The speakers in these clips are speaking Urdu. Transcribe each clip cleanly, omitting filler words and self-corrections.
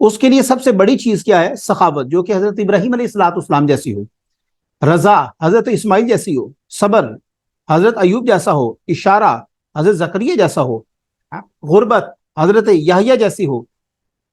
اس کے لیے سب سے بڑی چیز کیا ہے؟ سخاوت، جو کہ حضرت ابراہیم علیہ السلام جیسی ہو، رضا حضرت اسماعیل جیسی ہو، صبر حضرت ایوب جیسا ہو، اشارہ حضرت زکریا جیسا ہو، غربت حضرت یحییٰ جیسی ہو،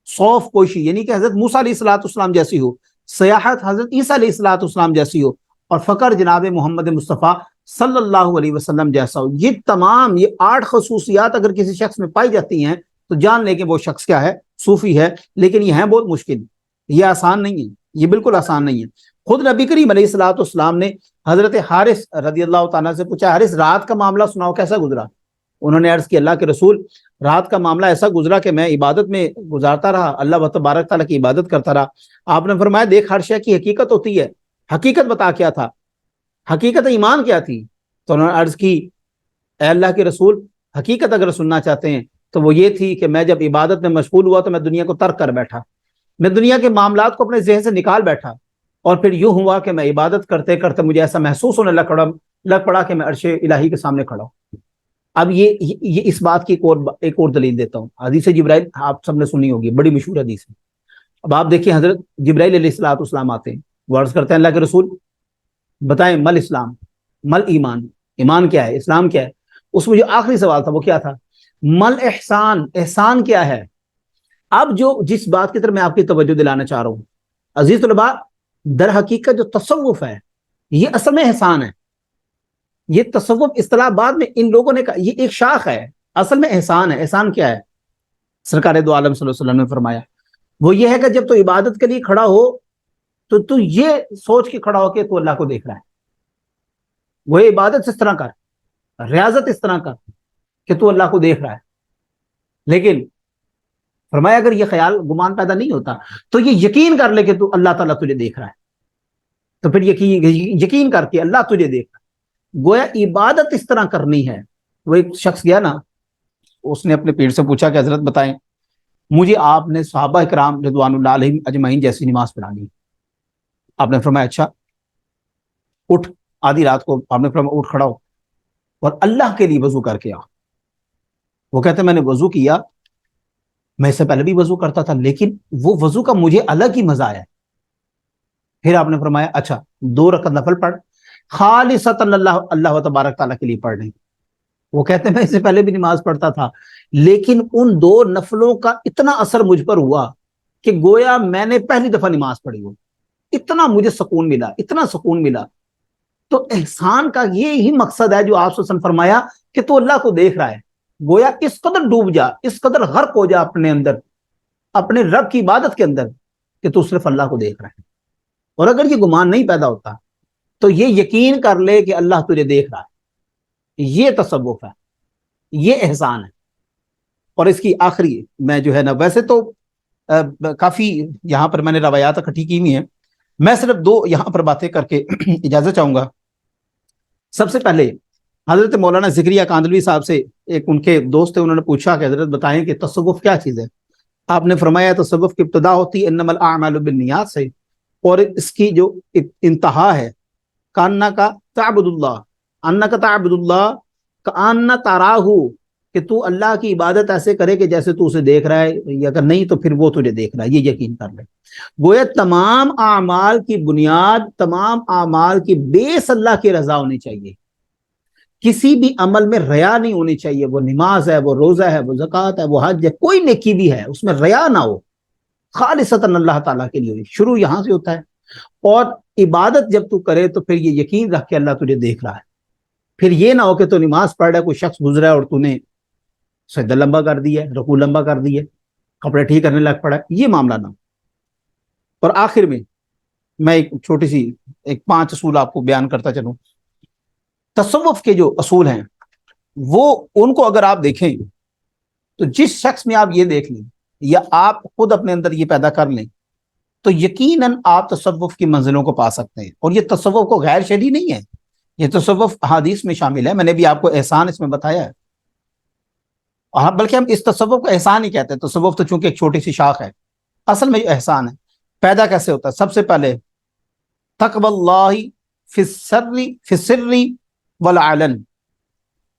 صوف کوشی یعنی کہ حضرت موسیٰ علیہ السلام جیسی ہو، سیاحت حضرت عیسیٰ علیہ السلام جیسی ہو، اور فقر جناب محمد مصطفیٰ صلی اللہ علیہ وسلم جیسا ہو۔ یہ تمام یہ 8 خصوصیات اگر کسی شخص میں پائی جاتی ہیں تو جان لیں کہ وہ شخص کیا ہے؟ صوفی ہے۔ لیکن یہ ہے بہت مشکل، یہ آسان نہیں ہے، یہ بالکل آسان نہیں ہے۔ خود نبی کریم علیہ السلام نے حضرت حارث رضی اللہ تعالیٰ سے پوچھا، حارث رات کا معاملہ سناؤ کیسا گزرا؟ انہوں نے عرض کی، اللہ کے رسول رات کا معاملہ ایسا گزرا کہ میں عبادت میں گزارتا رہا، اللہ تبارک تعالیٰ کی عبادت کرتا رہا۔ آپ نے فرمایا دیکھ ہر شے کی حقیقت ہوتی ہے، حقیقت بتا کیا تھا، حقیقت ایمان کیا تھی؟ تو انہوں نے عرض کی، اے اللہ کے رسول حقیقت اگر سننا چاہتے ہیں تو وہ یہ تھی کہ میں جب عبادت میں مشغول ہوا تو میں دنیا کو ترک کر بیٹھا، میں دنیا کے معاملات کو اپنے ذہن سے نکال بیٹھا، اور پھر یوں ہوا کہ میں عبادت کرتے کرتے مجھے ایسا محسوس ہونے لگ پڑا کہ میں عرش الہی کے سامنے کھڑا ہوں۔ اب یہ اس بات کی ایک اور دلیل دیتا ہوں۔ حدیث جبرائیل آپ سب نے سنی ہوگی، بڑی مشہور حدیث ہے۔ اب آپ دیکھیں حضرت جبرائیل علیہ السلام آتے ہیں، وہ عرض کرتے ہیں اللہ کے رسول بتائیں مل اسلام مل ایمان، ایمان کیا ہے، اسلام کیا ہے؟ اس میں جو آخری سوال تھا وہ کیا تھا؟ مل احسان، احسان کیا ہے؟ اب جس بات کی طرف میں آپ کی توجہ دلانا چاہ رہا ہوں عزیز طلباء، در حقیقت جو تصوف ہے یہ اصل میں احسان ہے۔ یہ تصوف اصطلاح بعد میں ان لوگوں نے کہا یہ ایک شاخ ہے، اصل میں احسان ہے۔ احسان کیا ہے؟ سرکار دو عالم صلی اللہ علیہ وسلم نے فرمایا وہ یہ ہے کہ جب تو عبادت کے لیے کھڑا ہو تو یہ سوچ کے کھڑا ہو کہ تو اللہ کو دیکھ رہا ہے، وہ عبادت اس طرح کر، ریاضت اس طرح کر کہ تو اللہ کو دیکھ رہا ہے۔ لیکن فرمایا اگر یہ خیال گمان پیدا نہیں ہوتا تو یہ یقین کر لے کہ تو اللہ تعالیٰ تجھے دیکھ رہا ہے، تو پھر یقین کر کے اللہ تجھے دیکھ رہا ہے۔ گویا عبادت اس طرح کرنی ہے۔ وہ ایک شخص گیا نا، اس نے اپنے پیر سے پوچھا کہ حضرت بتائیں مجھے آپ نے صحابہ اکرام رضوان اللہ علیہم اجمعین جیسی نماز پڑھانی۔ آپ نے فرمایا اچھا اٹھ، آدھی رات کو آپ نے فرمایا اٹھ کھڑا ہو اور اللہ کے لیے وضو کر کے آ۔ وہ کہتے ہیں میں نے وضو کیا، میں اس سے پہلے بھی وضو کرتا تھا لیکن وہ وضو کا مجھے الگ ہی مزہ آیا۔ پھر آپ نے فرمایا اچھا 2 رکعت نفل پڑھ، خالصتاً اللہ تبارک تعالیٰ کے لیے پڑھ لیں۔ وہ کہتے ہیں میں اس سے پہلے بھی نماز پڑھتا تھا لیکن ان 2 نفلوں کا اتنا اثر مجھ پر ہوا کہ گویا میں نے پہلی دفعہ نماز پڑھی ہو، اتنا مجھے سکون ملا، اتنا سکون ملا۔ تو احسان کا یہی مقصد ہے جو آپ نے فرمایا کہ تو اللہ کو دیکھ رہا ہے، گویا اس قدر ڈوب جا، اس قدر غرق ہو جا اپنے اندر، اپنے رب کی عبادت کے اندر کہ تو صرف اللہ کو دیکھ رہا ہے۔ اور اگر یہ گمان نہیں پیدا ہوتا تو یہ یقین کر لے کہ اللہ تجھے دیکھ رہا ہے۔ یہ تصوف ہے، یہ احسان ہے۔ اور اس کی آخری میں جو ہے نا، ویسے تو کافی یہاں پر میں نے روایات اکٹھی کی ہوئی ہیں، میں صرف 2 یہاں پر باتیں کر کے اجازت چاہوں گا۔ سب سے پہلے حضرت مولانا زکریا کاندلوی صاحب سے ایک ان کے دوست تھے، انہوں نے پوچھا کہ حضرت بتائیں کہ تصوف کیا چیز ہے؟ آپ نے فرمایا تصوف کی ابتدا ہوتی ہے انما الاعمال بالنیات سے، اور اس کی جو انتہا ہے کاننا کا تعبد اللہ، انا کا تعبد اللہ کانا تراہ، کہ تو اللہ کی عبادت ایسے کرے کہ جیسے تو اسے دیکھ رہا ہے، یا اگر نہیں تو پھر وہ تجھے دیکھ رہا ہے، یہ یقین کر لے۔ گویا تمام اعمال کی بنیاد، تمام اعمال کی بیس اللہ کی رضا ہونی چاہیے۔ کسی بھی عمل میں ریا نہیں ہونی چاہیے، وہ نماز ہے، وہ روزہ ہے، وہ زکوٰۃ ہے، وہ حج ہے، کوئی نیکی بھی ہے اس میں ریا نہ ہو، خالصتاً اللہ تعالیٰ کے لیے۔ شروع یہاں سے ہوتا ہے۔ اور عبادت جب تو کرے تو پھر یہ یقین رکھ کے اللہ تجھے دیکھ رہا ہے۔ پھر یہ نہ ہو کہ تو نماز پڑھ رہا ہے، کوئی شخص گزرا ہے اور تو نے سجدہ لمبا کر دیا، رکوع لمبا کر دیا، کپڑے ٹھیک کرنے لگ پڑا، یہ معاملہ نہ ہو۔ اور آخر میں ایک چھوٹی سی 5 اصول آپ کو بیان کرتا چلوں۔ تصوف کے جو اصول ہیں وہ ان کو اگر آپ دیکھیں تو جس شخص میں آپ یہ دیکھ لیں یا آپ خود اپنے اندر یہ پیدا کر لیں تو یقیناً آپ تصوف کی منزلوں کو پا سکتے ہیں۔ اور یہ تصوف کو غیر شرعی نہیں ہے، یہ تصوف احادیث میں شامل ہے۔ میں نے بھی آپ کو احسان اس میں بتایا ہے، بلکہ ہم اس تصوف کو احسان ہی کہتے ہیں۔ تصوف تو چونکہ ایک چھوٹی سی شاخ ہے، اصل میں جو احسان ہے پیدا کیسے ہوتا ہے؟ سب سے پہلے تقوی اللہ فی السر والعلن،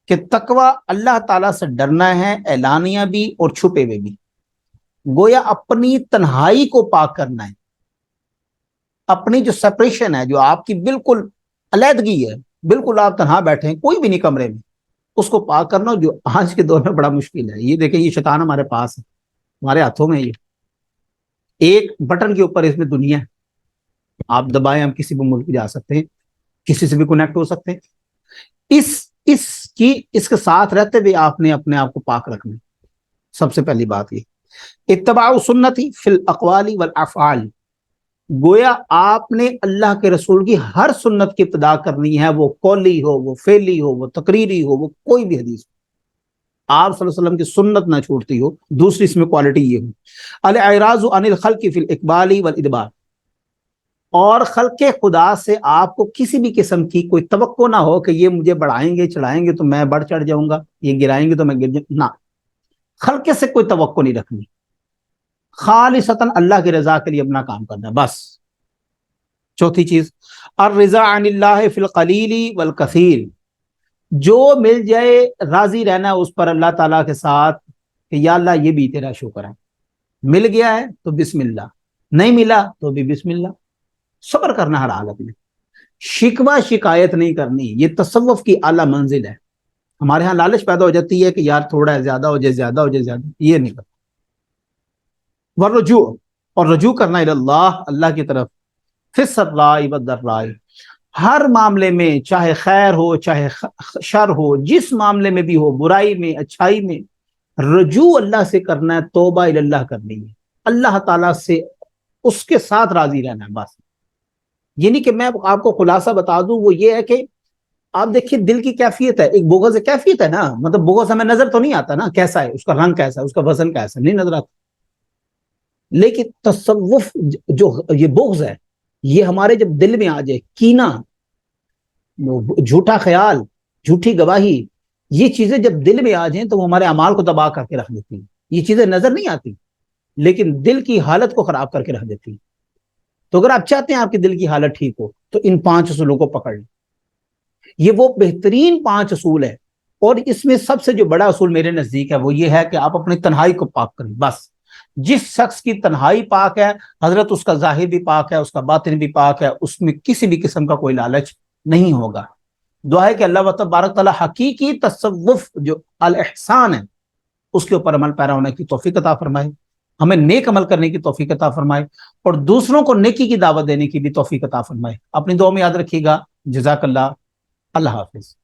کہ تقوی اللہ تعالیٰ سے ڈرنا ہے، اعلانیہ بھی اور چھپے ہوئے بھی۔ گویا اپنی تنہائی کو پاک کرنا ہے، اپنی جو سپریشن ہے، جو آپ کی بالکل علیحدگی ہے، بالکل آپ تنہا بیٹھے ہیں، کوئی بھی نہیں کمرے میں، اس کو پاک کرنا، جو آج کے دور میں بڑا مشکل ہے۔ یہ دیکھیں، یہ شیطان ہمارے پاس ہے، ہمارے ہاتھوں میں، یہ ایک بٹن کے اوپر اس میں دنیا ہے، آپ دبائیں ہم کسی بھی ملک جا سکتے ہیں، کسی سے بھی کنیکٹ ہو سکتے ہیں۔ اس کے ساتھ رہتے ہوئے آپ نے اپنے آپ کو پاک رکھنا ہے۔ سب سے پہلی بات یہ اتباع سنتی فی الاقوال والافعال، گویا آپ نے اللہ کے رسول کی ہر سنت کی ابتدا کرنی ہے، وہ قولی ہو، وہ فعلی ہو، وہ تقریری ہو، وہ کوئی بھی حدیث ہو، آپ صلی اللہ علیہ وسلم کی سنت نہ چھوڑتی ہو۔ دوسری اس میں کوالٹی یہ ہو الاعراض عن الخلق فی الاقبال والادبار، اور خلق خدا سے آپ کو کسی بھی قسم کی کوئی توقع نہ ہو کہ یہ مجھے بڑھائیں گے چڑھائیں گے تو میں بڑھ چڑھ جاؤں گا، یہ گرائیں گے تو میں گر جاؤں، نہ، خلق سے کوئی توقع نہیں رکھنی، خالصتاً اللہ کی رضا کے لیے اپنا کام کرنا، بس۔ چوتھی چیز الرضا عن اللہ فی القلیل والکثیر، جو مل جائے راضی رہنا اس پر اللہ تعالیٰ کے ساتھ کہ یا اللہ یہ بھی تیرا شکر ہے، مل گیا ہے تو بسم اللہ، نہیں ملا تو بھی بسم اللہ، صبر کرنا ہر حالت میں، شکوہ شکایت نہیں کرنی، یہ تصوف کی اعلیٰ منزل ہے۔ ہمارے ہاں لالچ پیدا ہو جاتی ہے کہ یار تھوڑا ہے، زیادہ ہو جائے، زیادہ ہو جائے، زیادہ، یہ نہیں کرتا۔ والرجوع، اور رجوع کرنا اللہ، اللہ کی طرف، فی السراء والضراء، ہر معاملے میں، چاہے خیر ہو چاہے شر ہو، جس معاملے میں بھی ہو، برائی میں اچھائی میں، رجوع اللہ سے کرنا ہے، توبہ اللہ کرنی ہے، اللہ تعالیٰ سے اس کے ساتھ راضی رہنا ہے، بس۔ یہ نہیں کہ میں آپ کو خلاصہ بتا دوں، وہ یہ ہے کہ آپ دیکھیے دل کی کیفیت ہے، ایک بغض کیفیت ہے نا، مطلب بغض ہمیں نظر تو نہیں آتا نا، کیسا ہے اس کا رنگ، کیسا ہے اس کا وزن، کیسا نہیں نظر آتا، لیکن تصوف جو یہ بغض ہے، یہ ہمارے جب دل میں آ جائے، کینہ، جھوٹا خیال، جھوٹی گواہی، یہ چیزیں جب دل میں آ جائیں تو وہ ہمارے اعمال کو تباہ کر کے رکھ دیتی ہیں۔ یہ چیزیں نظر نہیں آتی لیکن دل کی حالت کو خراب کر کے رکھ دیتی ہیں۔ تو اگر آپ چاہتے ہیں آپ کی دل کی حالت ٹھیک ہو تو ان 5 اصولوں کو پکڑ لیں، یہ وہ بہترین 5 اصول ہے، اور اس میں سب سے جو بڑا اصول میرے نزدیک ہے وہ یہ ہے کہ آپ اپنی تنہائی کو پاک کریں، بس۔ جس شخص کی تنہائی پاک ہے حضرت، اس کا ظاہر بھی پاک ہے، اس کا باطن بھی پاک ہے، اس میں کسی بھی قسم کا کوئی لالچ نہیں ہوگا۔ دعا ہے کہ اللہ تبارک تعالیٰ حقیقی تصوف جو الاحسان ہے اس کے اوپر عمل پیرا ہونے کی توفیق عطا فرمائے، ہمیں نیک عمل کرنے کی توفیق عطا فرمائے، اور دوسروں کو نیکی کی دعوت دینے کی بھی توفیق عطا فرمائے۔ اپنی دعا میں یاد رکھیے گا۔ جزاک اللہ، اللہ حافظ۔